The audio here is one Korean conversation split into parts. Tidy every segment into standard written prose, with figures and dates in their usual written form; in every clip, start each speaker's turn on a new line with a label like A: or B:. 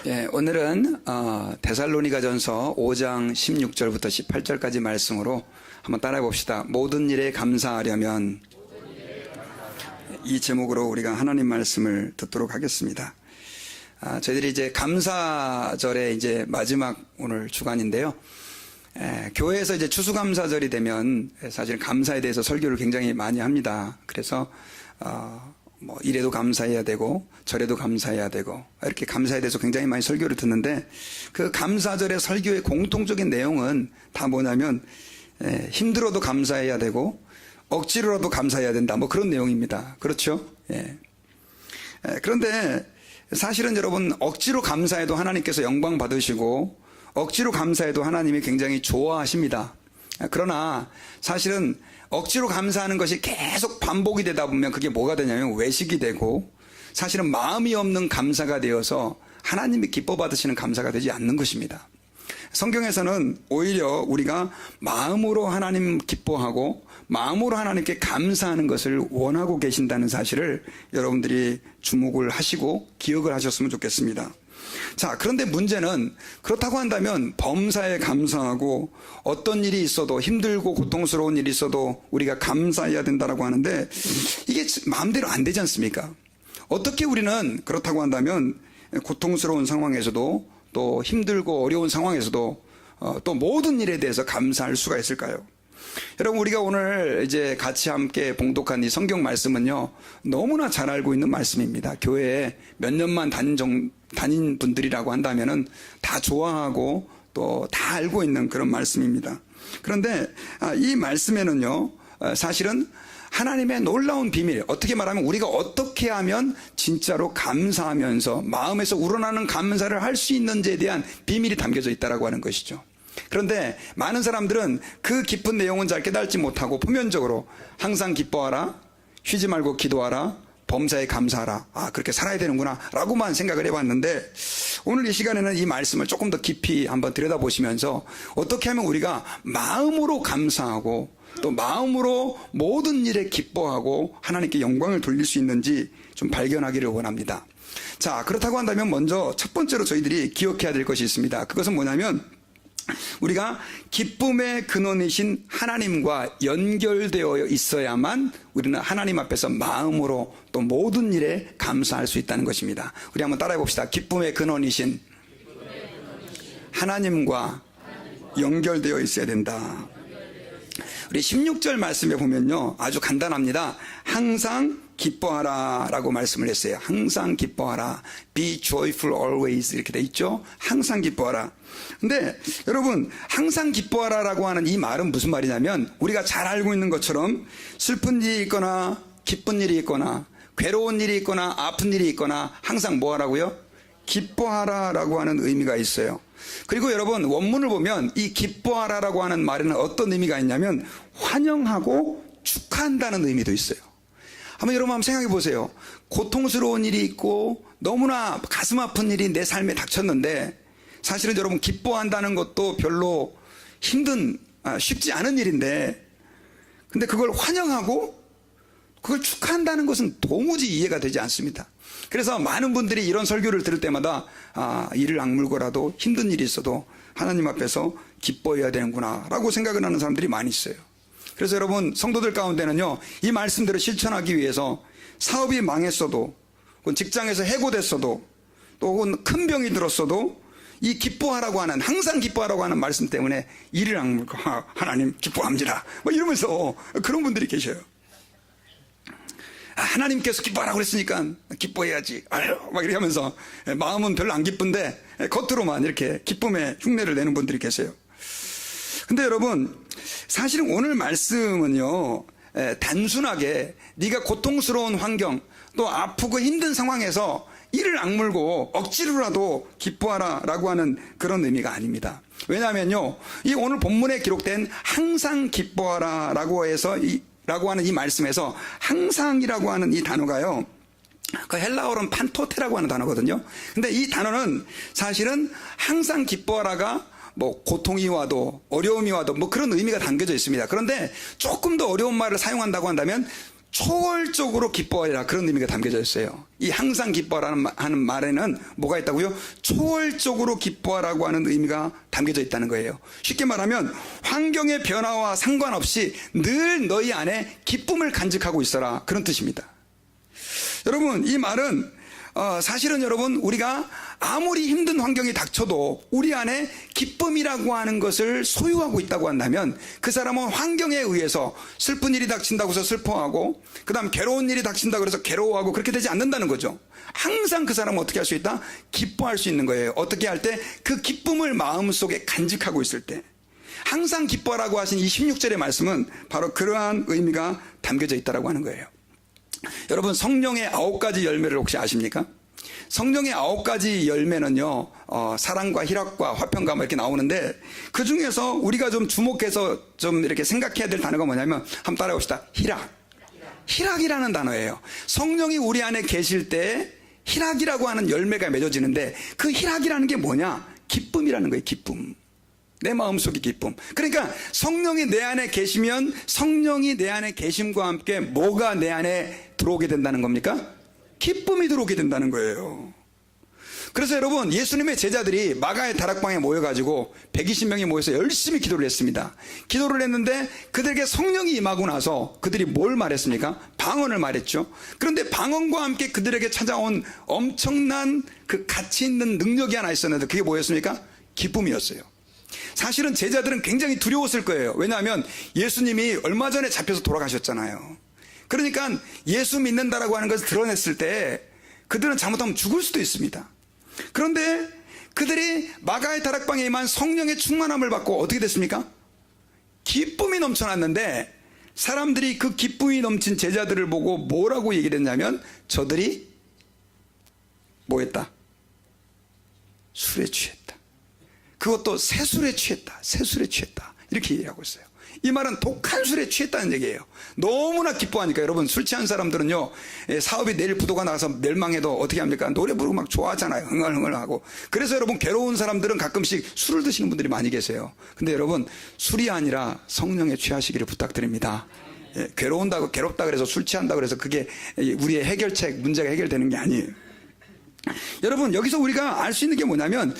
A: 예, 오늘은 데살로니가전서 5장 16절부터 18절까지 말씀으로 한번 따라해 봅시다. 모든 일에 감사하려면, 이 제목으로 우리가 하나님 말씀을 듣도록 하겠습니다. 저희들이 이제 감사절의 이제 마지막 오늘 주간인데요. 교회에서 이제 추수감사절이 되면 사실 감사에 대해서 설교를 굉장히 많이 합니다. 그래서 이래도 감사해야 되고 저래도 감사해야 되고 이렇게 감사에 대해서 굉장히 많이 설교를 듣는데, 그 감사절의 설교의 공통적인 내용은 다 뭐냐면 힘들어도 감사해야 되고 억지로라도 감사해야 된다, 뭐 그런 내용입니다. 그렇죠? 그런데 사실은 여러분, 억지로 감사해도 하나님께서 영광 받으시고 억지로 감사해도 하나님이 굉장히 좋아하십니다. 그러나 사실은 억지로 감사하는 것이 계속 반복이 되다 보면 그게 뭐가 되냐면 외식이 되고, 사실은 마음이 없는 감사가 되어서 하나님이 기뻐 받으시는 감사가 되지 않는 것입니다. 성경에서는 오히려 우리가 마음으로 하나님 기뻐하고 마음으로 하나님께 감사하는 것을 원하고 계신다는 사실을 여러분들이 주목을 하시고 기억을 하셨으면 좋겠습니다. 자, 그런데 문제는, 그렇다고 한다면 범사에 감사하고 어떤 일이 있어도, 힘들고 고통스러운 일이 있어도 우리가 감사해야 된다라고 하는데, 이게 마음대로 안 되지 않습니까? 어떻게 우리는 그렇다고 한다면 고통스러운 상황에서도, 또 힘들고 어려운 상황에서도 또 모든 일에 대해서 감사할 수가 있을까요? 여러분, 우리가 오늘 이제 같이 함께 봉독한 이 성경 말씀은요, 너무나 잘 알고 있는 말씀입니다. 교회에 몇 년만 다닌 분들이라고 한다면은 다 좋아하고 또 다 알고 있는 그런 말씀입니다. 그런데 이 말씀에는요, 사실은 하나님의 놀라운 비밀, 어떻게 말하면 우리가 어떻게 하면 진짜로 감사하면서 마음에서 우러나는 감사를 할 수 있는지에 대한 비밀이 담겨져 있다라고 하는 것이죠. 그런데 많은 사람들은 그 깊은 내용은 잘 깨닫지 못하고 표면적으로 항상 기뻐하라, 쉬지 말고 기도하라, 범사에 감사하라, 그렇게 살아야 되는구나 라고만 생각을 해봤는데, 오늘 이 시간에는 이 말씀을 조금 더 깊이 한번 들여다보시면서 어떻게 하면 우리가 마음으로 감사하고 또 마음으로 모든 일에 기뻐하고 하나님께 영광을 돌릴 수 있는지 좀 발견하기를 원합니다. 자, 그렇다고 한다면 먼저 첫 번째로 저희들이 기억해야 될 것이 있습니다. 그것은 뭐냐면, 우리가 기쁨의 근원이신 하나님과 연결되어 있어야만 우리는 하나님 앞에서 마음으로 또 모든 일에 감사할 수 있다는 것입니다. 우리 한번 따라해 봅시다. 기쁨의 근원이신 하나님과 연결되어 있어야 된다. 우리 16절 말씀에 보면요, 아주 간단합니다. 항상 기뻐하라 라고 말씀을 했어요. 항상 기뻐하라. Be joyful always 이렇게 돼 있죠. 항상 기뻐하라. 근데 여러분, 항상 기뻐하라 라고 하는 이 말은 무슨 말이냐면, 우리가 잘 알고 있는 것처럼 슬픈 일이 있거나 기쁜 일이 있거나 괴로운 일이 있거나 아픈 일이 있거나 항상 뭐 하라고요? 기뻐하라 라고 하는 의미가 있어요. 그리고 여러분, 원문을 보면 이 기뻐하라 라고 하는 말에는 어떤 의미가 있냐면 환영하고 축하한다는 의미도 있어요. 여러분 한번 생각해 보세요. 고통스러운 일이 있고 너무나 가슴 아픈 일이 내 삶에 닥쳤는데, 사실은 여러분 기뻐한다는 것도 별로 쉽지 않은 일인데, 근데 그걸 환영하고 그걸 축하한다는 것은 도무지 이해가 되지 않습니다. 그래서 많은 분들이 이런 설교를 들을 때마다 이를 악물고라도 힘든 일이 있어도 하나님 앞에서 기뻐해야 되는구나 라고 생각을 하는 사람들이 많이 있어요. 그래서 여러분, 성도들 가운데는요, 이 말씀대로 실천하기 위해서 사업이 망했어도, 직장에서 해고됐어도, 또 혹은 큰 병이 들었어도 이 기뻐하라고 하는, 항상 기뻐하라고 하는 말씀 때문에 이를 악물고 하나님 기뻐합니다 뭐 이러면서 그런 분들이 계셔요. 하나님께서 기뻐하라고 그랬으니까 기뻐해야지, 막 이렇게 하면서 마음은 별로 안 기쁜데 겉으로만 이렇게 기쁨의 흉내를 내는 분들이 계세요. 근데 여러분, 사실은 오늘 말씀은요, 단순하게 네가 고통스러운 환경, 또 아프고 힘든 상황에서 이를 악물고 억지로라도 기뻐하라 라고 하는 그런 의미가 아닙니다. 왜냐하면요, 이 오늘 본문에 기록된 항상 기뻐하라 라고 해서 라고 하는 이 말씀에서 항상이라고 하는 이 단어가요, 그 헬라어로는 판토테라고 하는 단어거든요. 근데 이 단어는 사실은 항상 기뻐하라가 고통이 와도 어려움이 와도 그런 의미가 담겨져 있습니다. 그런데 조금 더 어려운 말을 사용한다고 한다면 초월적으로 기뻐하라, 그런 의미가 담겨져 있어요. 이 항상 기뻐하라는 하는 말에는 뭐가 있다고요? 초월적으로 기뻐하라고 하는 의미가 담겨져 있다는 거예요. 쉽게 말하면 환경의 변화와 상관없이 늘 너희 안에 기쁨을 간직하고 있어라, 그런 뜻입니다. 여러분, 이 말은 사실은 여러분, 우리가 아무리 힘든 환경이 닥쳐도 우리 안에 기쁨이라고 하는 것을 소유하고 있다고 한다면 그 사람은 환경에 의해서 슬픈 일이 닥친다고 해서 슬퍼하고, 그 다음 괴로운 일이 닥친다고 해서 괴로워하고, 그렇게 되지 않는다는 거죠. 항상 그 사람은 어떻게 할 수 있다? 기뻐할 수 있는 거예요. 어떻게 할 때? 그 기쁨을 마음속에 간직하고 있을 때. 항상 기뻐라고 하신 이 16절의 말씀은 바로 그러한 의미가 담겨져 있다고 하는 거예요. 여러분, 성령의 9가지 열매를 혹시 아십니까? 성령의 9가지 열매는요, 사랑과 희락과 화평과 이렇게 나오는데, 그 중에서 우리가 좀 주목해서 좀 이렇게 생각해야 될 단어가 뭐냐면, 한번 따라해 봅시다. 희락. 희락이라는 단어예요. 성령이 우리 안에 계실 때 희락이라고 하는 열매가 맺어지는데, 그 희락이라는 게 뭐냐? 기쁨이라는 거예요. 기쁨. 내 마음속의 기쁨. 그러니까 성령이 내 안에 계시면 성령이 내 안에 계심과 함께 뭐가 내 안에 들어오게 된다는 겁니까? 기쁨이 들어오게 된다는 거예요. 그래서 여러분, 예수님의 제자들이 마가의 다락방에 모여가지고 120명이 모여서 열심히 기도를 했습니다. 기도를 했는데 그들에게 성령이 임하고 나서 그들이 뭘 말했습니까? 방언을 말했죠. 그런데 방언과 함께 그들에게 찾아온 엄청난 그 가치 있는 능력이 하나 있었는데, 그게 뭐였습니까? 기쁨이었어요. 사실은 제자들은 굉장히 두려웠을 거예요. 왜냐하면 예수님이 얼마 전에 잡혀서 돌아가셨잖아요. 그러니까 예수 믿는다라고 하는 것을 드러냈을 때 그들은 잘못하면 죽을 수도 있습니다. 그런데 그들이 마가의 다락방에 임한 성령의 충만함을 받고 어떻게 됐습니까? 기쁨이 넘쳐났는데, 사람들이 그 기쁨이 넘친 제자들을 보고 뭐라고 얘기를 했냐면, 저들이 뭐 했다? 술에 취했다. 그것도 새술에 취했다. 새술에 취했다. 이렇게 얘기하고 있어요. 이 말은 독한 술에 취했다는 얘기예요. 너무나 기뻐하니까. 여러분, 술 취한 사람들은요, 사업이 내일 부도가 나가서 멸망해도 어떻게 합니까? 노래 부르고 막 좋아하잖아요. 흥얼흥얼 하고. 그래서 여러분, 괴로운 사람들은 가끔씩 술을 드시는 분들이 많이 계세요. 근데 여러분, 술이 아니라 성령에 취하시기를 부탁드립니다. 괴로운다고, 괴롭다 그래서 술 취한다 그래서 그게 우리의 해결책, 문제가 해결되는 게 아니에요. 여러분, 여기서 우리가 알 수 있는 게 뭐냐면,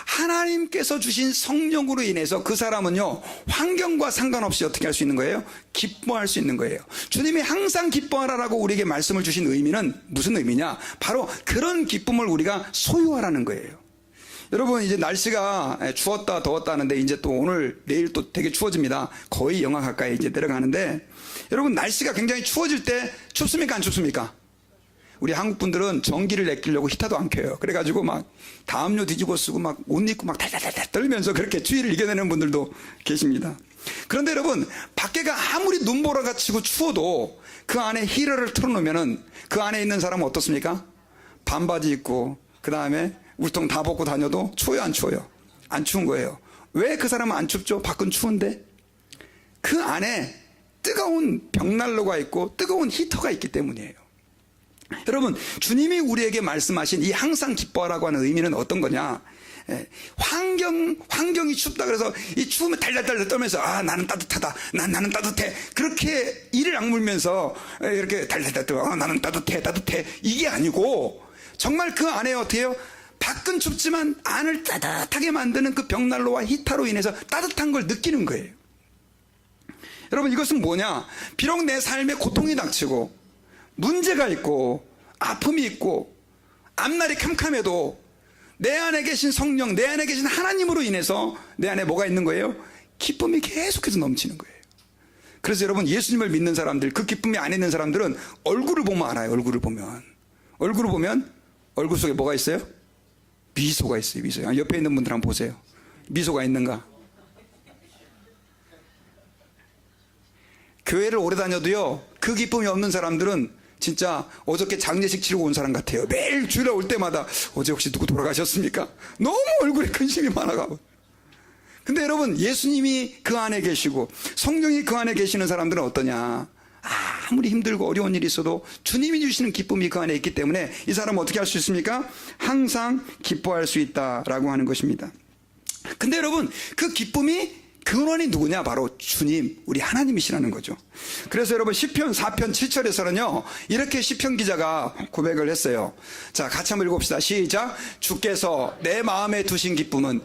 A: 하나님께서 주신 성령으로 인해서 그 사람은요, 환경과 상관없이 어떻게 할 수 있는 거예요? 기뻐할 수 있는 거예요. 주님이 항상 기뻐하라라고 우리에게 말씀을 주신 의미는 무슨 의미냐? 바로 그런 기쁨을 우리가 소유하라는 거예요. 여러분, 이제 날씨가 추웠다 더웠다 하는데, 이제 또 오늘 내일 또 되게 추워집니다. 거의 영하 가까이 이제 내려가는데, 여러분, 날씨가 굉장히 추워질 때 춥습니까? 안 춥습니까? 우리 한국 분들은 전기를 아끼려고 히터도 안 켜요. 그래가지고 막 담요 뒤집어 쓰고 막 옷 입고 막 달달달달 떨면서 그렇게 추위를 이겨내는 분들도 계십니다. 그런데 여러분, 밖에가 아무리 눈보라가 치고 추워도 그 안에 히터를 틀어놓으면은 그 안에 있는 사람은 어떻습니까? 반바지 입고 그 다음에 울통 다 벗고 다녀도 추워요, 안 추워요? 안 추운 거예요. 왜 그 사람은 안 춥죠? 밖은 추운데 그 안에 뜨거운 벽난로가 있고 뜨거운 히터가 있기 때문이에요. 여러분, 주님이 우리에게 말씀하신 이 항상 기뻐하라고 하는 의미는 어떤 거냐? 환경이 춥다 그래서 이 추우면 달달달 떨면서, 아, 나는 따뜻하다. 나는 따뜻해. 그렇게 이를 악물면서 이렇게 달달달 떨어, 나는 따뜻해. 이게 아니고, 정말 그 안에 어떻게 해요? 밖은 춥지만 안을 따뜻하게 만드는 그 벽난로와 히터로 인해서 따뜻한 걸 느끼는 거예요. 여러분, 이것은 뭐냐? 비록 내 삶에 고통이 닥치고 문제가 있고 아픔이 있고 앞날이 캄캄해도 내 안에 계신 성령, 내 안에 계신 하나님으로 인해서 내 안에 뭐가 있는 거예요? 기쁨이 계속해서 넘치는 거예요. 그래서 여러분, 예수님을 믿는 사람들, 그 기쁨이 안에 있는 사람들은 얼굴을 보면 알아요. 얼굴을 보면 얼굴 속에 뭐가 있어요? 미소가 있어요. 미소요. 옆에 있는 분들 한번 보세요. 미소가 있는가? 교회를 오래 다녀도요, 그 기쁨이 없는 사람들은 진짜 어저께 장례식 치르고 온 사람 같아요. 매일 주일에 올 때마다 어제 혹시 누구 돌아가셨습니까? 너무 얼굴에 근심이 많아가고. 근데 여러분, 예수님이 그 안에 계시고 성령이 그 안에 계시는 사람들은 어떠냐? 아무리 힘들고 어려운 일이 있어도 주님이 주시는 기쁨이 그 안에 있기 때문에 이 사람은 어떻게 할 수 있습니까? 항상 기뻐할 수 있다라고 하는 것입니다. 근데 여러분, 그 기쁨이 근원이 누구냐? 바로 주님, 우리 하나님이시라는 거죠. 그래서 여러분 시편 4편 7절에서는요 이렇게 시편 기자가 고백을 했어요. 자, 같이 한번 읽어봅시다. 시작. 주께서 내 마음에 두신 기쁨은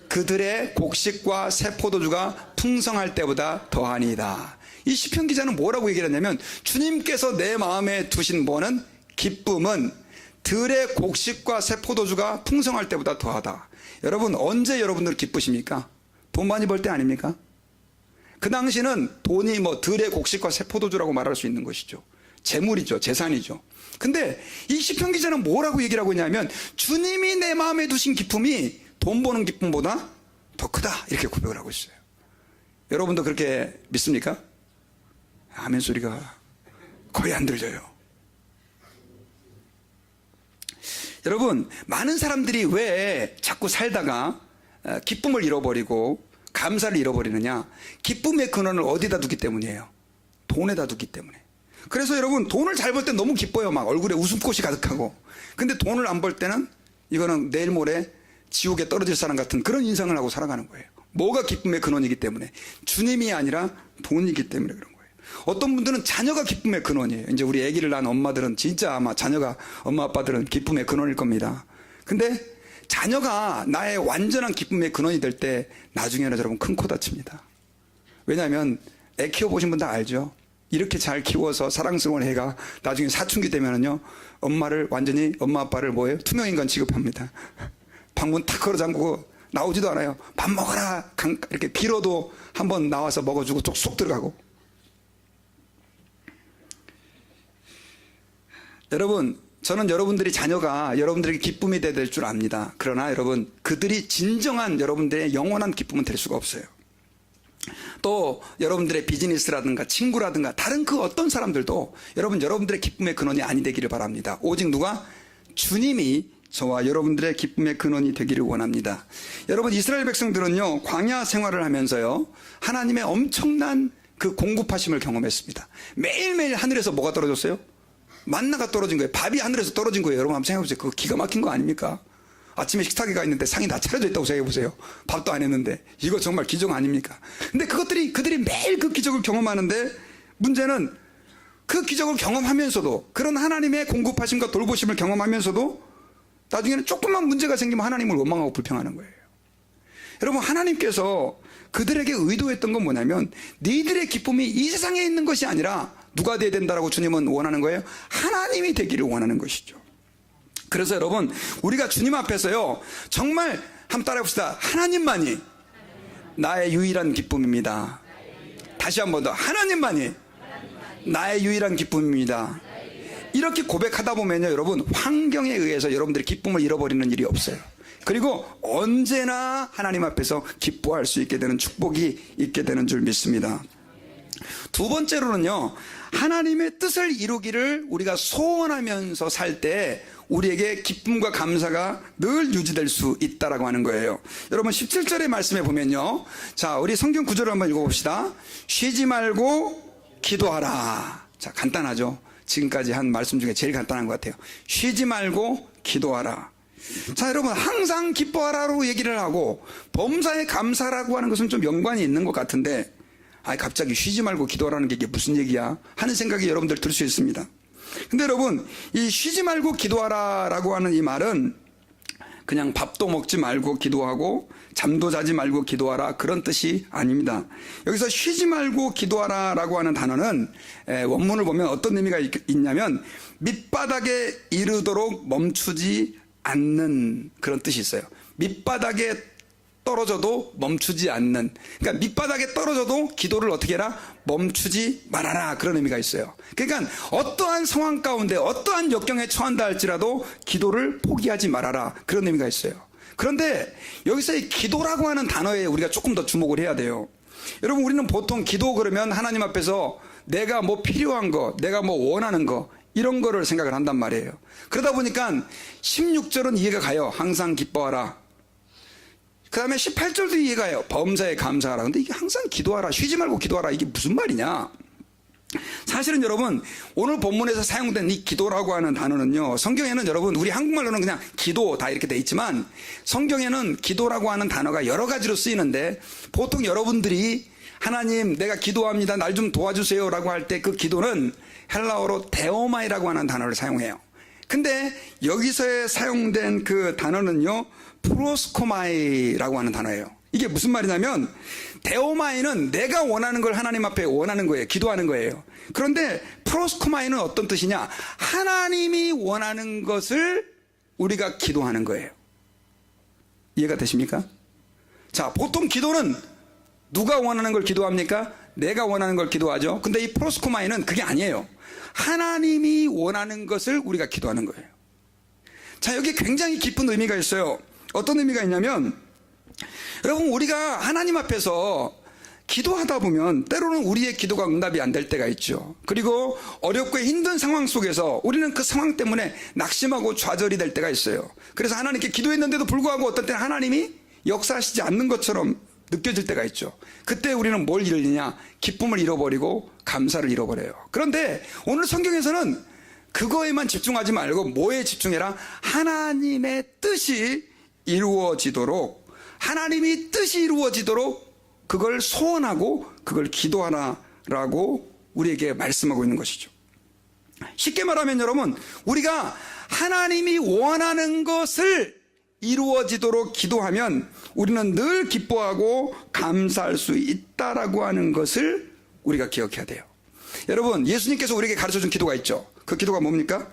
A: 그들의 곡식과 새 포도주가 풍성할 때보다 더하니이다. 이 시편 기자는 뭐라고 얘기를 했냐면, 주님께서 내 마음에 두신 뭐는 기쁨은 들의 곡식과 새 포도주가 풍성할 때보다 더하다. 여러분, 언제 여러분들 기쁘십니까? 돈 많이 벌 때 아닙니까? 그 당시는 돈이 뭐 들의 곡식과 새 포도주라고 말할 수 있는 것이죠. 재물이죠. 재산이죠. 근데 이 시편 기자는 뭐라고 얘기를 하고 있냐면, 주님이 내 마음에 두신 기쁨이 돈 버는 기쁨보다 더 크다, 이렇게 고백을 하고 있어요. 여러분도 그렇게 믿습니까? 아멘 소리가 거의 안 들려요. 여러분, 많은 사람들이 왜 자꾸 살다가 기쁨을 잃어버리고 감사를 잃어버리느냐? 기쁨의 근원을 어디다 두기 때문이에요? 돈에다 두기 때문에. 그래서 여러분, 돈을 잘 벌 때 너무 기뻐요. 막 얼굴에 웃음꽃이 가득하고. 근데 돈을 안 벌 때는 이거는 내일 모레 지옥에 떨어질 사람 같은 그런 인상을 하고 살아가는 거예요. 뭐가 기쁨의 근원이기 때문에? 주님이 아니라 돈이기 때문에 그런 거예요. 어떤 분들은 자녀가 기쁨의 근원이에요. 이제 우리 아기를 낳은 엄마들은 진짜 아마 자녀가, 엄마 아빠들은 기쁨의 근원일 겁니다. 근데 자녀가 나의 완전한 기쁨의 근원이 될 때 나중에는 여러분 큰 코 다칩니다. 왜냐하면 애 키워보신 분 다 알죠. 이렇게 잘 키워서 사랑스러운 애가 나중에 사춘기 되면은요, 엄마를 완전히, 엄마 아빠를 뭐예요? 투명인간 취급합니다. 방문 탁 걸어 잠그고 나오지도 않아요. 밥 먹어라 이렇게 빌어도 한번 나와서 먹어주고 쏙 들어가고. 여러분, 저는 여러분들이 자녀가 여러분들에게 기쁨이 돼야 될 줄 압니다. 그러나 여러분, 그들이 진정한 여러분들의 영원한 기쁨은 될 수가 없어요. 또 여러분들의 비즈니스라든가 친구라든가 다른 그 어떤 사람들도 여러분들의 기쁨의 근원이 아니 되기를 바랍니다. 오직 누가? 주님이 저와 여러분들의 기쁨의 근원이 되기를 원합니다. 여러분, 이스라엘 백성들은요, 광야 생활을 하면서요, 하나님의 엄청난 그 공급하심을 경험했습니다. 매일매일 하늘에서 뭐가 떨어졌어요? 만나가 떨어진 거예요. 밥이 하늘에서 떨어진 거예요. 여러분 한번 생각해보세요. 그거 기가 막힌 거 아닙니까? 아침에 식탁에 가 있는데 상이 다 차려져 있다고 생각해보세요. 밥도 안 했는데. 이거 정말 기적 아닙니까? 근데 그들이 매일 그 기적을 경험하는데, 문제는 그 기적을 경험하면서도, 그런 하나님의 공급하심과 돌보심을 경험하면서도 나중에는 조금만 문제가 생기면 하나님을 원망하고 불평하는 거예요. 여러분, 하나님께서 그들에게 의도했던 건 뭐냐면, 너희들의 기쁨이 이 세상에 있는 것이 아니라 누가 돼야 된다라고 주님은 원하는 거예요? 하나님이 되기를 원하는 것이죠. 그래서 여러분, 우리가 주님 앞에서요, 정말 한번 따라해봅시다. 하나님만이 나의 유일한 기쁨입니다. 다시 한 번 더. 하나님만이 나의 유일한 기쁨입니다. 이렇게 고백하다 보면요, 여러분, 환경에 의해서 여러분들이 기쁨을 잃어버리는 일이 없어요. 그리고 언제나 하나님 앞에서 기뻐할 수 있게 되는 축복이 있게 되는 줄 믿습니다. 두 번째로는요, 하나님의 뜻을 이루기를 우리가 소원하면서 살 때 우리에게 기쁨과 감사가 늘 유지될 수 있다라고 하는 거예요. 여러분, 17절의 말씀에 보면요, 자, 우리 성경 구절을 한번 읽어봅시다. 쉬지 말고 기도하라. 자, 간단하죠. 지금까지 한 말씀 중에 제일 간단한 것 같아요. 쉬지 말고 기도하라. 자, 여러분, 항상 기뻐하라로 얘기를 하고 범사에 감사라고 하는 것은 좀 연관이 있는 것 같은데, 갑자기 쉬지 말고 기도하라는 게 이게 무슨 얘기야? 하는 생각이 여러분들 들 수 있습니다. 근데 여러분, 이 쉬지 말고 기도하라라고 하는 이 말은 그냥 밥도 먹지 말고 기도하고 잠도 자지 말고 기도하라, 그런 뜻이 아닙니다. 여기서 쉬지 말고 기도하라라고 하는 단어는 원문을 보면 어떤 의미가 있냐면, 밑바닥에 이르도록 멈추지 않는 그런 뜻이 있어요. 밑바닥에 떨어져도 멈추지 않는, 그러니까 밑바닥에 떨어져도 기도를 어떻게 해라? 멈추지 말아라, 그런 의미가 있어요. 그러니까 어떠한 상황 가운데 어떠한 역경에 처한다 할지라도 기도를 포기하지 말아라, 그런 의미가 있어요. 그런데 여기서 이 기도라고 하는 단어에 우리가 조금 더 주목을 해야 돼요. 여러분, 우리는 보통 기도 그러면 하나님 앞에서 내가 뭐 필요한 거, 내가 뭐 원하는 거, 이런 거를 생각을 한단 말이에요. 그러다 보니까 16절은 이해가 가요. 항상 기뻐하라. 그 다음에 18절도 이해가요. 범사에 감사하라. 근데 이게 항상 기도하라, 쉬지 말고 기도하라, 이게 무슨 말이냐? 사실은 여러분, 오늘 본문에서 사용된 이 기도라고 하는 단어는요, 성경에는 여러분, 우리 한국말로는 그냥 기도 다 이렇게 돼 있지만, 성경에는 기도라고 하는 단어가 여러 가지로 쓰이는데, 보통 여러분들이 하나님, 내가 기도합니다, 날 좀 도와주세요 라고 할 때 그 기도는 헬라어로 데오마이라고 하는 단어를 사용해요. 근데 여기서 사용된 그 단어는요, 프로스코마이라고 하는 단어예요. 이게 무슨 말이냐면, 데오마이는 내가 원하는 걸 하나님 앞에 원하는 거예요. 기도하는 거예요. 그런데 프로스코마이는 어떤 뜻이냐? 하나님이 원하는 것을 우리가 기도하는 거예요. 이해가 되십니까? 자, 보통 기도는 누가 원하는 걸 기도합니까? 내가 원하는 걸 기도하죠. 근데 이 프로스코마이는 그게 아니에요. 하나님이 원하는 것을 우리가 기도하는 거예요. 자, 여기 굉장히 깊은 의미가 있어요. 어떤 의미가 있냐면, 여러분, 우리가 하나님 앞에서 기도하다 보면 때로는 우리의 기도가 응답이 안 될 때가 있죠. 그리고 어렵고 힘든 상황 속에서 우리는 그 상황 때문에 낙심하고 좌절이 될 때가 있어요. 그래서 하나님께 기도했는데도 불구하고 어떤 때는 하나님이 역사하시지 않는 것처럼 느껴질 때가 있죠. 그때 우리는 뭘 잃느냐? 기쁨을 잃어버리고 감사를 잃어버려요. 그런데 오늘 성경에서는 그거에만 집중하지 말고 뭐에 집중해라? 하나님의 뜻이 이루어지도록, 하나님이 뜻이 이루어지도록 그걸 소원하고 그걸 기도하라라고 우리에게 말씀하고 있는 것이죠. 쉽게 말하면 여러분, 우리가 하나님이 원하는 것을 이루어지도록 기도하면 우리는 늘 기뻐하고 감사할 수 있다라고 하는 것을 우리가 기억해야 돼요. 여러분, 예수님께서 우리에게 가르쳐준 기도가 있죠. 그 기도가 뭡니까?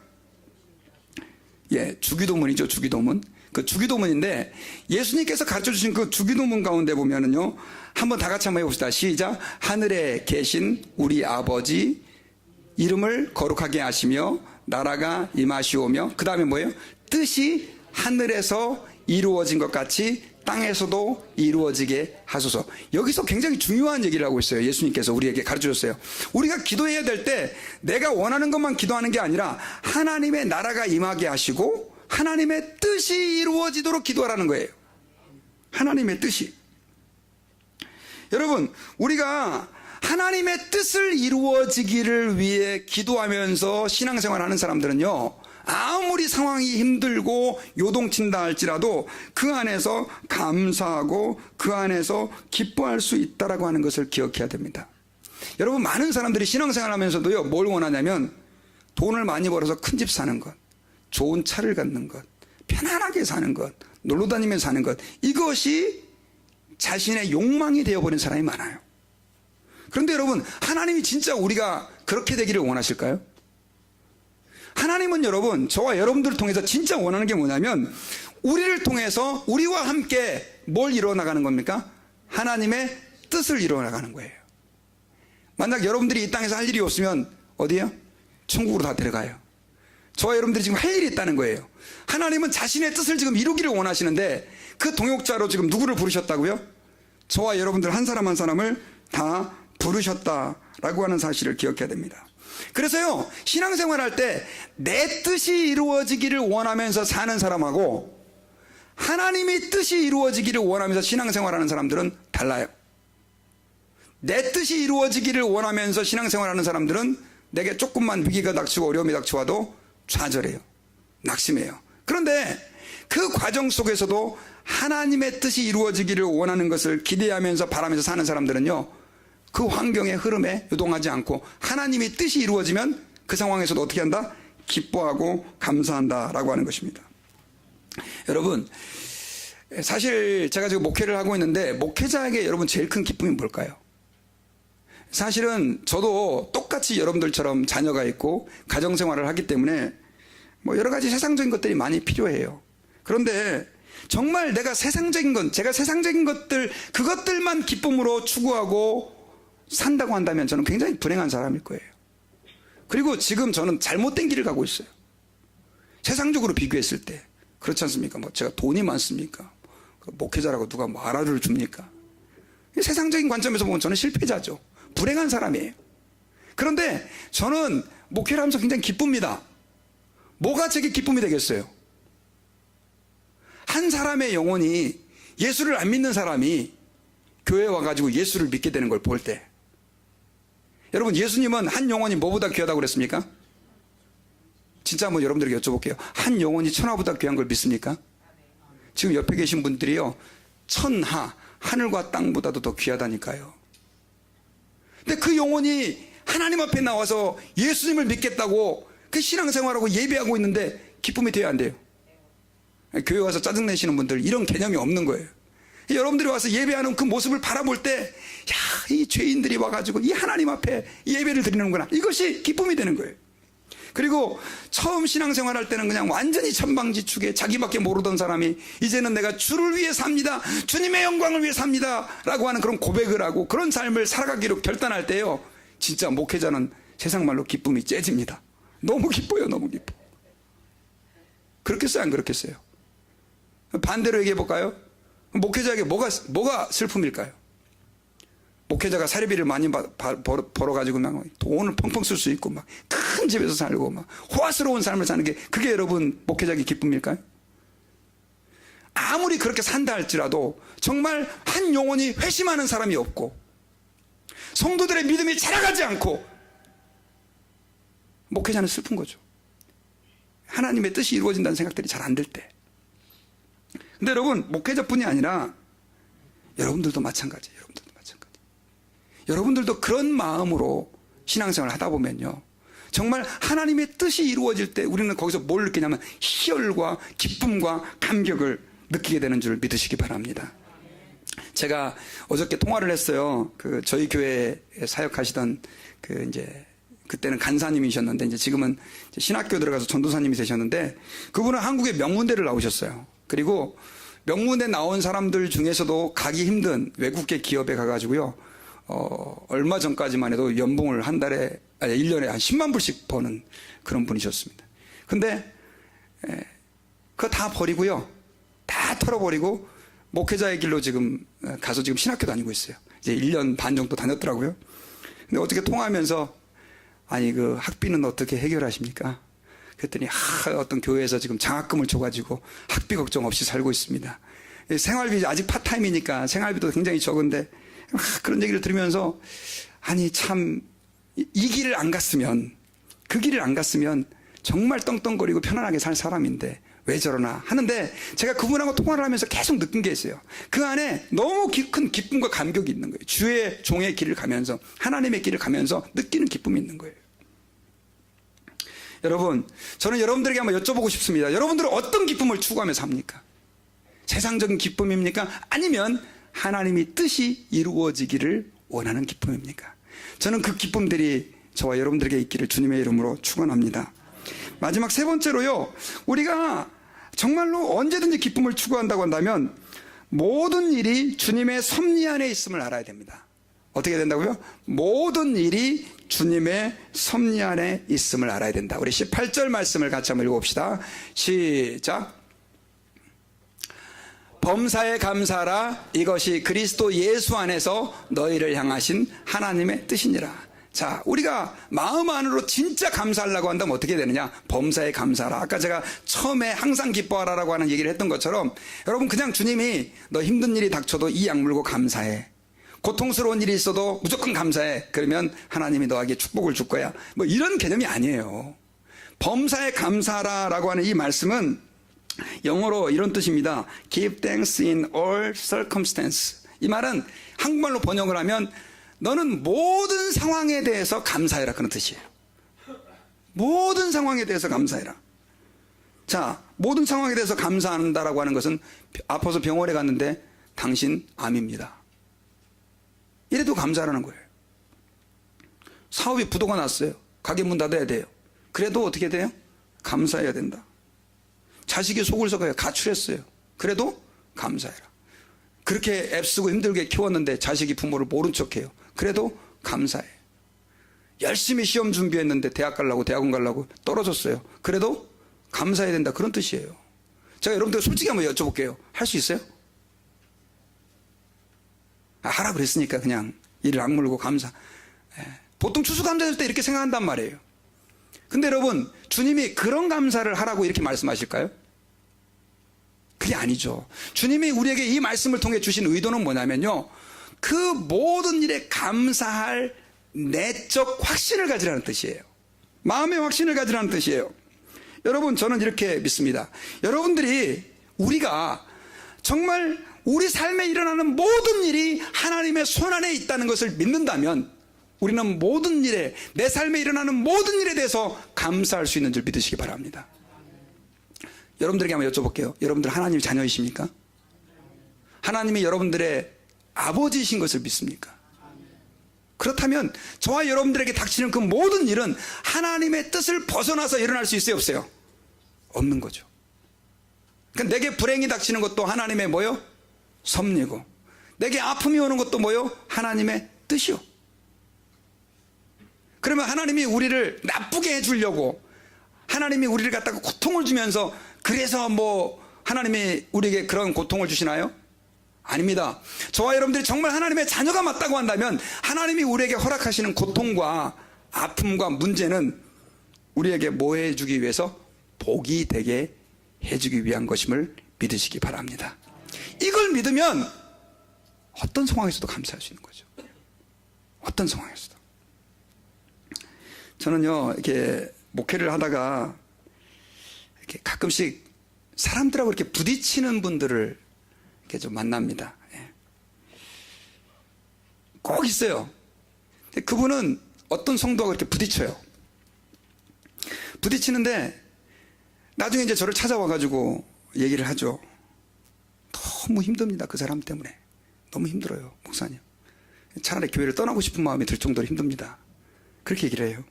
A: 예, 주기도문이죠. 주기도문. 그 주기도문인데, 예수님께서 가르쳐주신 그 주기도문 가운데 보면은요, 한번 다 같이 한번 해봅시다. 시작. 하늘에 계신 우리 아버지 이름을 거룩하게 하시며 나라가 임하시오며, 그 다음에 뭐예요? 뜻이 하늘에서 이루어진 것 같이 땅에서도 이루어지게 하소서. 여기서 굉장히 중요한 얘기를 하고 있어요. 예수님께서 우리에게 가르쳐줬어요. 우리가 기도해야 될 때 내가 원하는 것만 기도하는 게 아니라 하나님의 나라가 임하게 하시고 하나님의 뜻이 이루어지도록 기도하라는 거예요. 하나님의 뜻이. 여러분, 우리가 하나님의 뜻을 이루어지기를 위해 기도하면서 신앙생활하는 사람들은요, 아무리 상황이 힘들고 요동친다 할지라도 그 안에서 감사하고 그 안에서 기뻐할 수 있다라고 하는 것을 기억해야 됩니다. 여러분, 많은 사람들이 신앙생활 하면서도요, 뭘 원하냐면 돈을 많이 벌어서 큰 집 사는 것, 좋은 차를 갖는 것, 편안하게 사는 것, 놀러 다니면서 사는 것, 이것이 자신의 욕망이 되어버린 사람이 많아요. 그런데 여러분, 하나님이 진짜 우리가 그렇게 되기를 원하실까요? 하나님은 여러분, 저와 여러분들을 통해서 진짜 원하는 게 뭐냐면, 우리를 통해서 우리와 함께 뭘 이루어나가는 겁니까? 하나님의 뜻을 이루어나가는 거예요. 만약 여러분들이 이 땅에서 할 일이 없으면 어디요? 천국으로 다 데려가요. 저와 여러분들이 지금 할 일이 있다는 거예요. 하나님은 자신의 뜻을 지금 이루기를 원하시는데, 그 동역자로 지금 누구를 부르셨다고요? 저와 여러분들 한 사람 한 사람을 다 부르셨다라고 하는 사실을 기억해야 됩니다. 그래서요, 신앙생활 할 때 내 뜻이 이루어지기를 원하면서 사는 사람하고 하나님의 뜻이 이루어지기를 원하면서 신앙생활하는 사람들은 달라요. 내 뜻이 이루어지기를 원하면서 신앙생활하는 사람들은 내게 조금만 위기가 닥치고 어려움이 닥쳐와도 좌절해요. 낙심해요. 그런데 그 과정 속에서도 하나님의 뜻이 이루어지기를 원하는 것을 기대하면서 바라면서 사는 사람들은요, 그 환경의 흐름에 요동하지 않고 하나님의 뜻이 이루어지면 그 상황에서도 어떻게 한다? 기뻐하고 감사한다라고 하는 것입니다. 여러분, 사실 제가 지금 목회를 하고 있는데 목회자에게 여러분 제일 큰 기쁨이 뭘까요? 사실은 저도 똑같이 여러분들처럼 자녀가 있고 가정생활을 하기 때문에 뭐 여러 가지 세상적인 것들이 많이 필요해요. 그런데 정말 내가 세상적인 건, 제가 세상적인 것들, 그것들만 기쁨으로 추구하고 산다고 한다면 저는 굉장히 불행한 사람일 거예요. 그리고 지금 저는 잘못된 길을 가고 있어요. 세상적으로 비교했을 때. 그렇지 않습니까? 뭐 제가 돈이 많습니까? 목회자라고 누가 뭐 알아를 줍니까? 세상적인 관점에서 보면 저는 실패자죠. 불행한 사람이에요. 그런데 저는 목회를 하면서 굉장히 기쁩니다. 뭐가 제게 기쁨이 되겠어요? 한 사람의 영혼이, 예수를 안 믿는 사람이 교회에 와가지고 예수를 믿게 되는 걸 볼 때, 여러분, 예수님은 한 영혼이 뭐보다 귀하다고 그랬습니까? 진짜 한번 여러분들에게 여쭤볼게요. 한 영혼이 천하보다 귀한 걸 믿습니까? 지금 옆에 계신 분들이요, 천하, 하늘과 땅보다도 더 귀하다니까요. 근데 그 영혼이 하나님 앞에 나와서 예수님을 믿겠다고 그 신앙생활하고 예배하고 있는데 기쁨이 돼야 안 돼요? 교회 와서 짜증내시는 분들, 이런 개념이 없는 거예요. 여러분들이 와서 예배하는 그 모습을 바라볼 때, 야, 이 죄인들이 와가지고 이 하나님 앞에 예배를 드리는구나, 이것이 기쁨이 되는 거예요. 그리고 처음 신앙생활 할 때는 그냥 완전히 천방지축에 자기밖에 모르던 사람이 이제는 내가 주를 위해 삽니다, 주님의 영광을 위해 삽니다 라고 하는 그런 고백을 하고 그런 삶을 살아가기로 결단할 때요, 진짜 목회자는 세상 말로 기쁨이 째집니다. 너무 기뻐요. 너무 기뻐. 그렇겠어요? 안 그렇겠어요? 반대로 얘기해 볼까요? 목회자에게 뭐가 슬픔일까요? 목회자가 사례비를 많이 벌어가지고 막 돈을 펑펑 쓸 수 있고 막 큰 집에서 살고 막 호화스러운 삶을 사는 게, 그게 여러분 목회자의 기쁨일까요? 아무리 그렇게 산다 할지라도 정말 한 영혼이 회심하는 사람이 없고 성도들의 믿음이 자라가지 않고 목회자는 슬픈 거죠. 하나님의 뜻이 이루어진다는 생각들이 잘 안 들 때. 근데 여러분, 목회자뿐이 아니라 여러분들도 마찬가지예요. 여러분들도 그런 마음으로 신앙생활을 하다 보면요, 정말 하나님의 뜻이 이루어질 때 우리는 거기서 뭘 느끼냐면 희열과 기쁨과 감격을 느끼게 되는 줄 믿으시기 바랍니다. 제가 어저께 통화를 했어요. 저희 교회에 사역하시던 그때는 간사님이셨는데 이제 지금은 신학교 들어가서 전도사님이 되셨는데, 그분은 한국의 명문대를 나오셨어요. 그리고 명문대 나온 사람들 중에서도 가기 힘든 외국계 기업에 가가지고요, 얼마 전까지만 해도 연봉을 한 달에, 1년에 한 10만 불씩 버는 그런 분이셨습니다. 근데, 그거 다 버리고요, 다 털어버리고, 목회자의 길로 지금 가서 지금 신학교 다니고 있어요. 이제 1년 반 정도 다녔더라고요. 근데 어떻게 통화하면서, 아니, 그 학비는 어떻게 해결하십니까? 그랬더니, 어떤 교회에서 지금 장학금을 줘가지고 학비 걱정 없이 살고 있습니다. 생활비 아직 파타임이니까 생활비도 굉장히 적은데, 그런 얘기를 들으면서, 아니 참, 이 길을 안 갔으면, 그 길을 안 갔으면 정말 떵떵거리고 편안하게 살 사람인데 왜 저러나 하는데, 제가 그분하고 통화를 하면서 계속 느낀 게 있어요. 그 안에 너무 큰 기쁨과 감격이 있는 거예요. 주의 종의 길을 가면서, 하나님의 길을 가면서 느끼는 기쁨이 있는 거예요. 여러분, 저는 여러분들에게 한번 여쭤보고 싶습니다. 여러분들은 어떤 기쁨을 추구하면서 삽니까? 세상적인 기쁨입니까? 아니면 하나님의 뜻이 이루어지기를 원하는 기쁨입니까? 저는 그 기쁨들이 저와 여러분들에게 있기를 주님의 이름으로 축원합니다. 마지막 세 번째로요, 우리가 정말로 언제든지 기쁨을 추구한다고 한다면 모든 일이 주님의 섭리 안에 있음을 알아야 됩니다. 어떻게 된다고요? 모든 일이 주님의 섭리 안에 있음을 알아야 된다. 우리 18절 말씀을 같이 한번 읽어봅시다. 시작. 범사에 감사하라. 이것이 그리스도 예수 안에서 너희를 향하신 하나님의 뜻이니라. 자, 우리가 마음 안으로 진짜 감사하려고 한다면 어떻게 되느냐? 범사에 감사하라. 아까 제가 처음에 항상 기뻐하라라고 하는 얘기를 했던 것처럼, 여러분, 그냥 주님이 너 힘든 일이 닥쳐도 이 악물고 감사해, 고통스러운 일이 있어도 무조건 감사해, 그러면 하나님이 너에게 축복을 줄 거야, 뭐 이런 개념이 아니에요. 범사에 감사하라라고 하는 이 말씀은 영어로 이런 뜻입니다. Give thanks in all circumstance. 이 말은 한국말로 번역을 하면 너는 모든 상황에 대해서 감사해라, 그런 뜻이에요. 모든 상황에 대해서 감사해라. 자, 모든 상황에 대해서 감사한다라고 하는 것은, 아파서 병원에 갔는데 당신 암입니다, 이래도 감사하라는 거예요. 사업이 부도가 났어요. 가게 문 닫아야 돼요. 그래도 어떻게 돼요? 감사해야 된다. 자식이 속을 썩어요. 가출했어요. 그래도 감사해라. 그렇게 애쓰고 힘들게 키웠는데 자식이 부모를 모른 척해요. 그래도 감사해. 열심히 시험 준비했는데 대학 가려고, 대학원 가려고 떨어졌어요. 그래도 감사해야 된다, 그런 뜻이에요. 제가 여러분들 솔직히 한번 여쭤볼게요. 할 수 있어요? 하라 그랬으니까 그냥 이를 악물고 감사. 보통 추수감사할 때 이렇게 생각한단 말이에요. 근데 여러분, 주님이 그런 감사를 하라고 이렇게 말씀하실까요? 그게 아니죠. 주님이 우리에게 이 말씀을 통해 주신 의도는 뭐냐면요, 그 모든 일에 감사할 내적 확신을 가지라는 뜻이에요. 마음의 확신을 가지라는 뜻이에요. 여러분, 저는 이렇게 믿습니다. 여러분들이 우리가 정말 우리 삶에 일어나는 모든 일이 하나님의 손안에 있다는 것을 믿는다면 우리는 모든 일에, 내 삶에 일어나는 모든 일에 대해서 감사할 수 있는 줄 믿으시기 바랍니다. 여러분들에게 한번 여쭤볼게요. 여러분들 하나님의 자녀이십니까? 하나님이 여러분들의 아버지이신 것을 믿습니까? 그렇다면 저와 여러분들에게 닥치는 그 모든 일은 하나님의 뜻을 벗어나서 일어날 수 있어요, 없어요? 없는 거죠. 그러니까 내게 불행이 닥치는 것도 하나님의 뭐요? 섭리고, 내게 아픔이 오는 것도 뭐요? 하나님의 뜻이요. 그러면 하나님이 우리를 나쁘게 해주려고, 하나님이 우리를 갖다가 고통을 주면서 그래서 뭐 하나님이 우리에게 그런 고통을 주시나요? 아닙니다. 저와 여러분들이 정말 하나님의 자녀가 맞다고 한다면 하나님이 우리에게 허락하시는 고통과 아픔과 문제는 우리에게 뭐 해주기 위해서? 복이 되게 해주기 위한 것임을 믿으시기 바랍니다. 이걸 믿으면 어떤 상황에서도 감사할 수 있는 거죠. 어떤 상황에서도. 저는요, 이렇게 목회를 하다가 이렇게 가끔씩 사람들하고 이렇게 부딪히는 분들을 이렇게 좀 만납니다. 꼭 있어요. 근데 그분은 어떤 성도하고 이렇게 부딪혀요. 부딪히는데 나중에 이제 저를 찾아와가지고 얘기를 하죠. 너무 힘듭니다. 그 사람 때문에. 너무 힘들어요, 목사님. 차라리 교회를 떠나고 싶은 마음이 들 정도로 힘듭니다. 그렇게 얘기를 해요.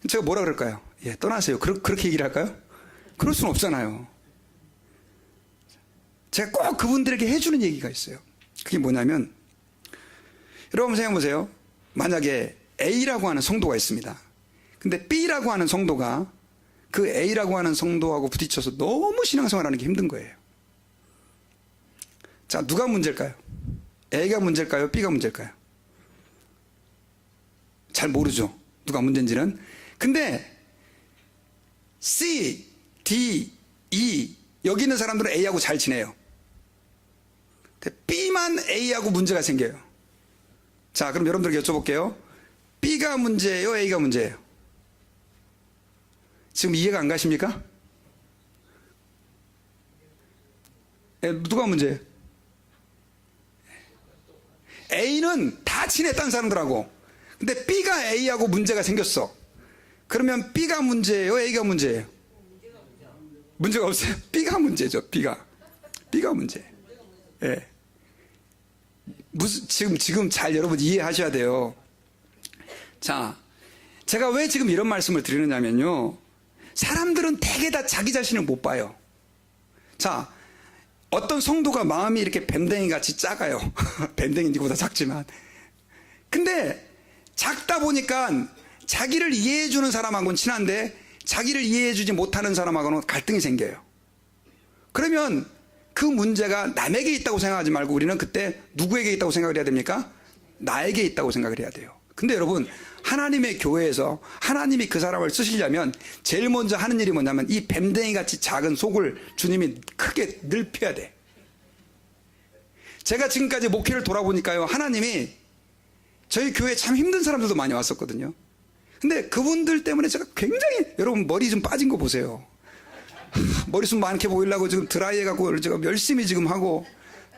A: 제가 뭐라 그럴까요? 예, 떠나세요. 그렇게 얘기를 할까요? 그럴 수는 없잖아요. 제가 꼭 그분들에게 해주는 얘기가 있어요. 그게 뭐냐면, 여러분 생각해 보세요. 만약에 A라고 하는 성도가 있습니다. 근데 B라고 하는 성도가 그 A라고 하는 성도하고 부딪혀서 너무 신앙생활하는 게 힘든 거예요. 자, 누가 문제일까요? A가 문제일까요? B가 문제일까요? 잘 모르죠. 누가 문제인지는. 근데 C, D, E 여기 있는 사람들은 A하고 잘 지내요. 근데 B만 A하고 문제가 생겨요. 자, 그럼 여러분들에게 여쭤볼게요. B가 문제예요? A가 문제예요? 지금 이해가 안 가십니까? 누가 문제예요? A는 다 친해, 딴 사람들하고. 근데 B가 A하고 문제가 생겼어. 그러면 B가 문제예요? A가 문제예요? 문제가 없어요. B가 문제죠. B가 문제. 예. 지금 잘 여러분 이해하셔야 돼요. 자, 제가 왜 지금 이런 말씀을 드리느냐면요. 사람들은 대개 다 자기 자신을 못 봐요. 자, 어떤 성도가 마음이 이렇게 뱀댕이 같이 작아요. 뱀댕이 이거보다 작지만. 근데 작다 보니까 자기를 이해해주는 사람하고는 친한데 자기를 이해해주지 못하는 사람하고는 갈등이 생겨요. 그러면 그 문제가 남에게 있다고 생각하지 말고 우리는 그때 누구에게 있다고 생각을 해야 됩니까? 나에게 있다고 생각을 해야 돼요. 근데 여러분, 하나님의 교회에서 하나님이 그 사람을 쓰시려면 제일 먼저 하는 일이 뭐냐면 이 뱀댕이 같이 작은 속을 주님이 크게 넓혀야 돼. 제가 지금까지 목회를 돌아보니까요, 하나님이 저희 교회에 참 힘든 사람들도 많이 왔었거든요. 근데 그분들 때문에 제가 굉장히, 여러분 머리 좀 빠진 거 보세요. 머리숱 많게 보이려고 지금 드라이 해갖고 제가 열심히 지금 하고,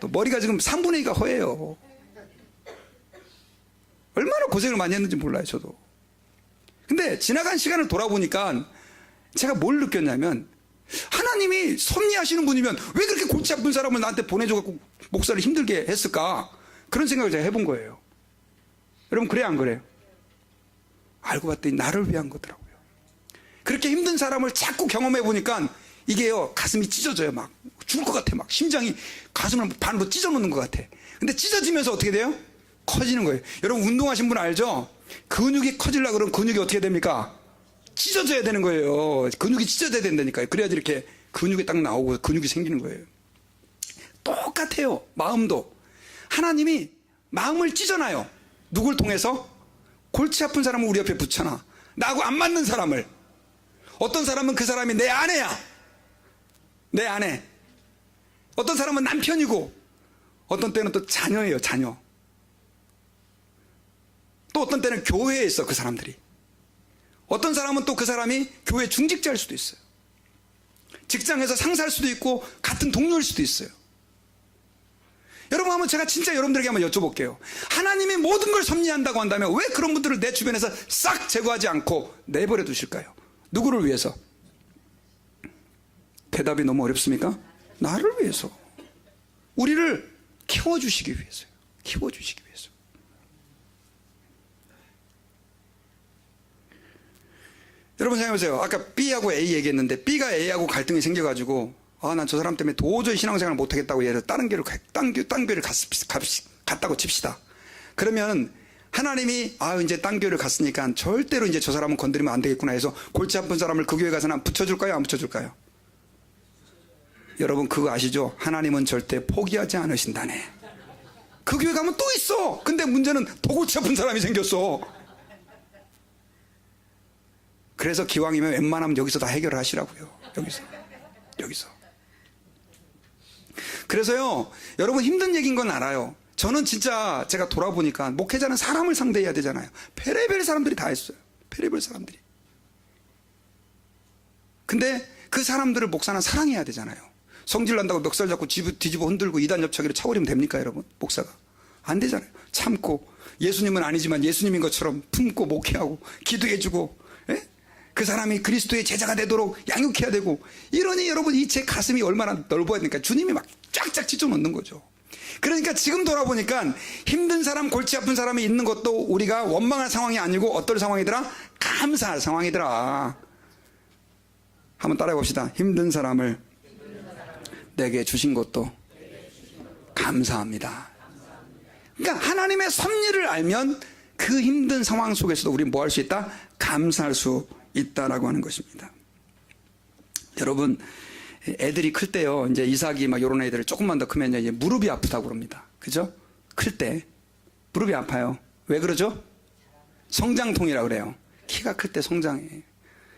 A: 또 머리가 지금 3분의 2가 허해요. 얼마나 고생을 많이 했는지 몰라요, 저도. 근데 지나간 시간을 돌아보니까 제가 뭘 느꼈냐면, 하나님이 섭리하시는 분이면 왜 그렇게 골치 아픈 사람을 나한테 보내줘갖고 목사를 힘들게 했을까? 그런 생각을 제가 해본 거예요. 여러분, 그래요, 안 그래요? 알고 봤더니 나를 위한 거더라고요. 그렇게 힘든 사람을 자꾸 경험해 보니까 이게요, 가슴이 찢어져요. 막 죽을 것 같아. 막 심장이 가슴을 반으로 찢어 놓는 것 같아. 근데 찢어지면서 어떻게 돼요? 커지는 거예요. 여러분, 운동하신 분 알죠? 근육이 커지려고 그러면 근육이 어떻게 됩니까? 찢어져야 되는 거예요. 근육이 찢어져야 된다니까요. 그래야지 이렇게 근육이 딱 나오고 근육이 생기는 거예요. 똑같아요. 마음도. 하나님이 마음을 찢어놔요. 누굴 통해서? 골치 아픈 사람을 우리 옆에 붙여놔. 나하고 안 맞는 사람을. 어떤 사람은 그 사람이 내 아내야. 내 아내. 어떤 사람은 남편이고, 어떤 때는 또 자녀예요, 자녀. 또 어떤 때는 교회에 있어, 그 사람들이. 어떤 사람은 또 그 사람이 교회 중직자일 수도 있어요. 직장에서 상사일 수도 있고 같은 동료일 수도 있어요. 여러분, 한번 제가 진짜 여러분들에게 한번 여쭤볼게요. 하나님이 모든 걸 섭리한다고 한다면 왜 그런 분들을 내 주변에서 싹 제거하지 않고 내버려 두실까요? 누구를 위해서? 대답이 너무 어렵습니까? 나를 위해서. 우리를 키워주시기 위해서요. 키워주시기 위해서. 여러분 생각해보세요. 아까 B하고 A 얘기했는데 B가 A하고 갈등이 생겨가지고 난 저 사람 때문에 도저히 신앙생활을 못하겠다고 얘를 다른 교회를 갔다고 칩시다. 그러면 하나님이 이제 딴 교회를 갔으니까 절대로 이제 저 사람은 건드리면 안 되겠구나 해서 골치 아픈 사람을 그 교회 가서는 붙여줄까요? 안 붙여줄까요? 여러분 그거 아시죠? 하나님은 절대 포기하지 않으신다네. 그 교회 가면 또 있어. 근데 문제는 더 골치 아픈 사람이 생겼어. 그래서 기왕이면 웬만하면 여기서 다 해결을 하시라고요. 여기서. 그래서요, 여러분 힘든 얘기인 건 알아요. 저는 진짜 제가 돌아보니까 목회자는 사람을 상대해야 되잖아요. 별의별 사람들이 다 했어요. 별의별 사람들이. 근데 그 사람들을 목사는 사랑해야 되잖아요. 성질 난다고 멱살 잡고 뒤집어 흔들고 이단 협착기로 차버리면 됩니까, 여러분? 목사가. 안 되잖아요. 참고 예수님은 아니지만 예수님인 것처럼 품고 목회하고 기도해주고, 예? 그 사람이 그리스도의 제자가 되도록 양육해야 되고, 이러니 여러분 이 제 가슴이 얼마나 넓어야 되니까 주님이 막 쫙쫙 찢어 놓는 거죠. 그러니까 지금 돌아보니까 힘든 사람, 골치 아픈 사람이 있는 것도 우리가 원망할 상황이 아니고 어떨 상황이더라? 감사할 상황이더라. 한번 따라해 봅시다. 힘든 사람을 내게 주신 것도 감사합니다. 그러니까 하나님의 섭리를 알면 그 힘든 상황 속에서도 우리는 뭐 할 수 있다? 감사할 수 있다라고 하는 것입니다. 여러분, 애들이 클 때요, 이제 이삭이 막 이런 애들을 조금만 더 크면 이제 무릎이 아프다고 그럽니다. 그죠? 클 때 무릎이 아파요. 왜 그러죠? 성장통이라고 그래요. 키가 클 때 성장해.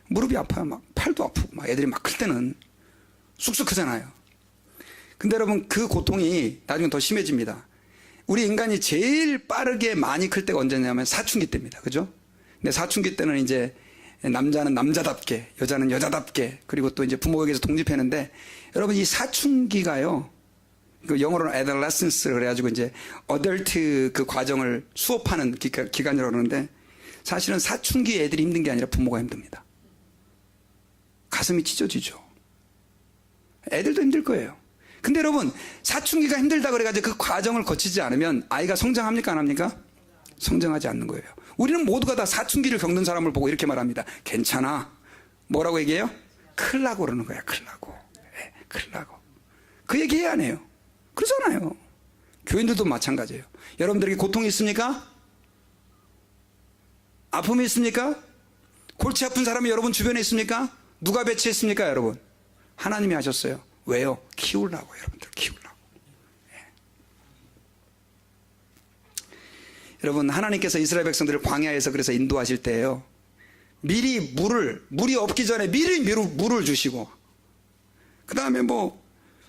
A: 무릎이 아파요. 막 팔도 아프고, 막 애들이 막 클 때는 쑥쑥 크잖아요. 근데 여러분, 그 고통이 나중에 더 심해집니다. 우리 인간이 제일 빠르게 많이 클 때가 언제냐면 사춘기 때입니다. 그죠? 근데 사춘기 때는 이제 남자는 남자답게, 여자는 여자답게, 그리고 또 이제 부모에게서 독립했는데, 여러분 이 사춘기가요, 그 영어로는 adolescence를 그래가지고 이제 adult 그 과정을 수업하는 기간이라고 그러는데, 사실은 사춘기 애들이 힘든 게 아니라 부모가 힘듭니다. 가슴이 찢어지죠. 애들도 힘들 거예요. 근데 여러분, 사춘기가 힘들다 그래가지고 그 과정을 거치지 않으면 아이가 성장합니까, 안 합니까? 성장하지 않는 거예요. 우리는 모두가 다 사춘기를 겪는 사람을 보고 이렇게 말합니다. 괜찮아. 뭐라고 얘기해요? 큰일 나고 그러는 거야. 큰일 나고. 네, 큰일 나고. 그 얘기 해야 안 해요. 그러잖아요. 교인들도 마찬가지예요. 여러분들에게 고통이 있습니까? 아픔이 있습니까? 골치 아픈 사람이 여러분 주변에 있습니까? 누가 배치했습니까, 여러분? 하나님이 하셨어요. 왜요? 키우려고, 여러분들 키우려고. 여러분, 하나님께서 이스라엘 백성들을 광야에서 그래서 인도하실 때예요, 미리 물이 없기 전에 미리 물을 주시고, 그 다음에 뭐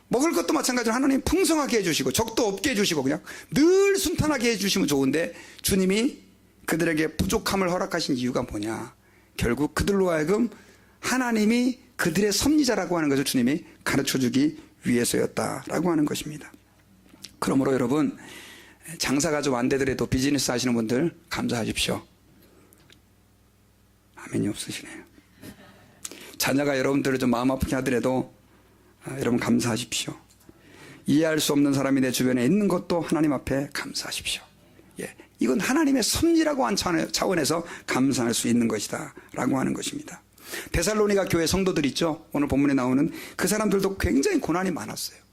A: 먹을 것도 마찬가지로 하나님 풍성하게 해주시고 적도 없게 해주시고 그냥 늘 순탄하게 해주시면 좋은데, 주님이 그들에게 부족함을 허락하신 이유가 뭐냐? 결국 그들로 하여금 하나님이 그들의 섭리자라고 하는 것을 주님이 가르쳐주기 위해서였다라고 하는 것입니다. 그러므로 여러분, 장사가 좀 안 되더라도 비즈니스 하시는 분들 감사하십시오. 아멘이 없으시네요. 자녀가 여러분들을 좀 마음 아프게 하더라도 여러분 감사하십시오. 이해할 수 없는 사람이 내 주변에 있는 것도 하나님 앞에 감사하십시오. 예, 이건 하나님의 섭리라고 한 차원에서 감사할 수 있는 것이다 라고 하는 것입니다. 데살로니가 교회 성도들 있죠? 오늘 본문에 나오는 그 사람들도 굉장히 고난이 많았어요.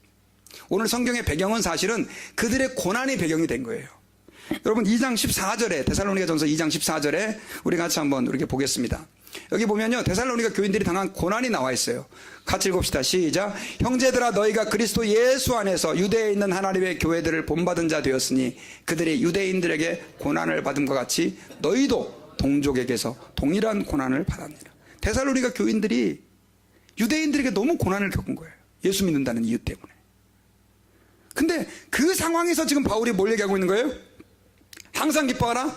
A: 오늘 성경의 배경은 사실은 그들의 고난이 배경이 된 거예요. 여러분 2장 14절에, 데살로니가 전서 2장 14절에 우리 같이 한번 이렇게 보겠습니다. 여기 보면요, 데살로니가 교인들이 당한 고난이 나와 있어요. 같이 읽읍시다. 시작. 형제들아, 너희가 그리스도 예수 안에서 유대에 있는 하나님의 교회들을 본받은 자 되었으니 그들이 유대인들에게 고난을 받음과 같이 너희도 동족에게서 동일한 고난을 받았느니라. 데살로니가 교인들이 유대인들에게 너무 고난을 겪은 거예요. 예수 믿는다는 이유 때문에. 근데 그 상황에서 지금 바울이 뭘 얘기하고 있는 거예요? 항상 기뻐하라,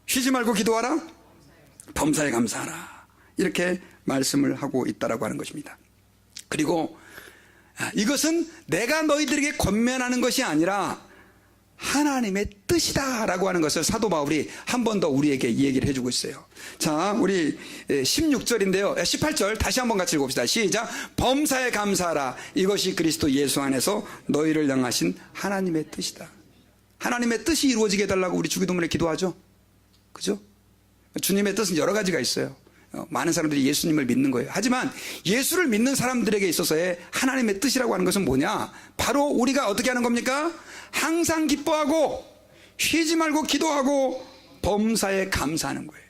A: 쉬지 말고 기도하라. 범사에 감사하라. 이렇게 말씀을 하고 있다라고 하는 것입니다. 그리고 이것은 내가 너희들에게 권면하는 것이 아니라 하나님의 뜻이다라고 하는 것을 사도 바울이 한 번 더 우리에게 얘기를 해주고 있어요. 자, 우리 16절인데요. 18절 다시 한번 같이 읽읍시다. 시작. 범사에 감사하라. 이것이 그리스도 예수 안에서 너희를 향하신 하나님의 뜻이다. 하나님의 뜻이 이루어지게 해달라고 우리 주기도문에 기도하죠. 그죠? 주님의 뜻은 여러 가지가 있어요. 많은 사람들이 예수님을 믿는 거예요. 하지만 예수를 믿는 사람들에게 있어서의 하나님의 뜻이라고 하는 것은 뭐냐? 바로 우리가 어떻게 하는 겁니까? 항상 기뻐하고 쉬지 말고 기도하고 범사에 감사하는 거예요.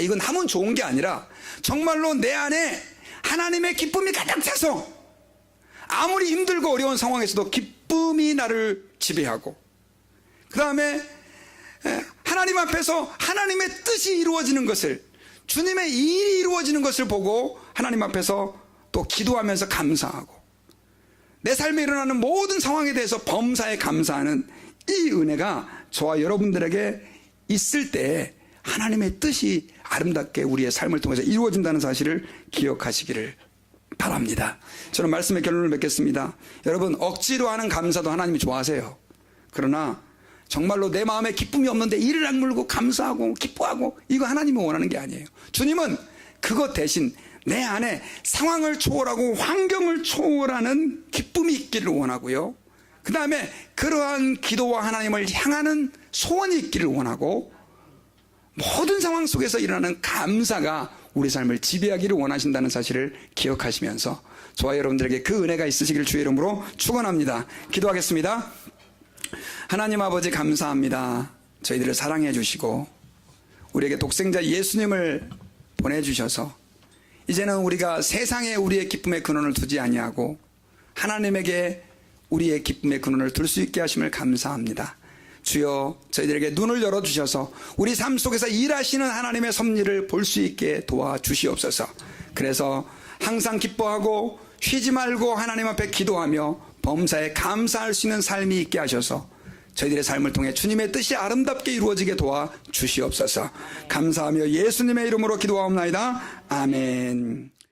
A: 이건 하면 좋은 게 아니라 정말로 내 안에 하나님의 기쁨이 가득 차서 아무리 힘들고 어려운 상황에서도 기쁨이 나를 지배하고, 그 다음에 하나님 앞에서 하나님의 뜻이 이루어지는 것을, 주님의 일이 이루어지는 것을 보고 하나님 앞에서 또 기도하면서 감사하고, 내 삶에 일어나는 모든 상황에 대해서 범사에 감사하는 이 은혜가 저와 여러분들에게 있을 때 하나님의 뜻이 아름답게 우리의 삶을 통해서 이루어진다는 사실을 기억하시기를 바랍니다. 저는 말씀의 결론을 맺겠습니다. 여러분, 억지로 하는 감사도 하나님이 좋아하세요. 그러나 정말로 내 마음에 기쁨이 없는데 이를 악물고 감사하고 기뻐하고, 이거 하나님이 원하는 게 아니에요. 주님은 그것 대신 내 안에 상황을 초월하고 환경을 초월하는 기쁨이 있기를 원하고요. 그 다음에 그러한 기도와 하나님을 향하는 소원이 있기를 원하고, 모든 상황 속에서 일어나는 감사가 우리 삶을 지배하기를 원하신다는 사실을 기억하시면서 저와 여러분들에게 그 은혜가 있으시기를 주의 이름으로 축원합니다. 기도하겠습니다. 하나님 아버지, 감사합니다. 저희들을 사랑해 주시고 우리에게 독생자 예수님을 보내주셔서 이제는 우리가 세상에 우리의 기쁨의 근원을 두지 아니하고 하나님에게 우리의 기쁨의 근원을 둘 수 있게 하심을 감사합니다. 주여, 저희들에게 눈을 열어주셔서 우리 삶 속에서 일하시는 하나님의 섭리를 볼 수 있게 도와주시옵소서. 그래서 항상 기뻐하고 쉬지 말고 하나님 앞에 기도하며 범사에 감사할 수 있는 삶이 있게 하셔서 저희들의 삶을 통해 주님의 뜻이 아름답게 이루어지게 도와주시옵소서. 감사하며 예수님의 이름으로 기도하옵나이다. 아멘.